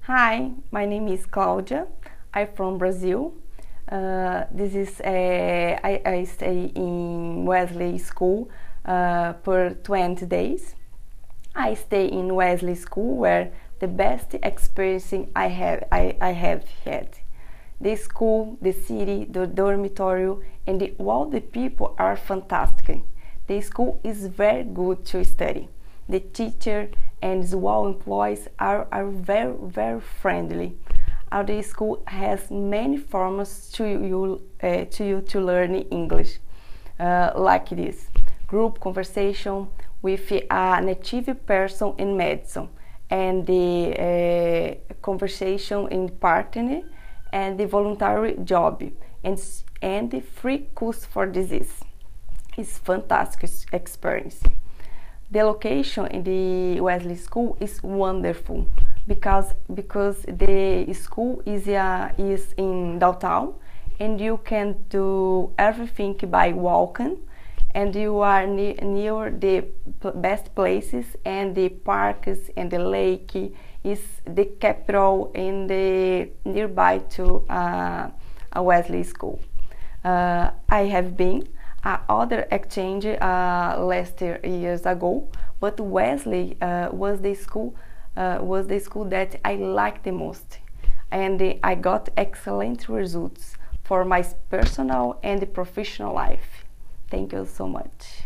Hi, my name is Cláudia. I'm from Brazil. I stay in Wesley School for 20 days. I stay in Wesley School where the best experience I have had. The school, the city, the dormitory, and all the people are fantastic. The school is very good to study. The teacher and all employees are very friendly. The school has many forms to learn English, like this: group conversation with a native person in medicine, and the conversation in partner, and the voluntary job, and the free course for disease. It's fantastic experience. The location in the Wesley School is wonderful because the school is in downtown, and you can do everything by walking, and you are near the best places, and the parks and the lake is the capital in the nearby to a Wesley School. I have been other exchange last years ago, but Wesley was the school that I liked the most, and I got excellent results for my personal and professional life. Thank you so much.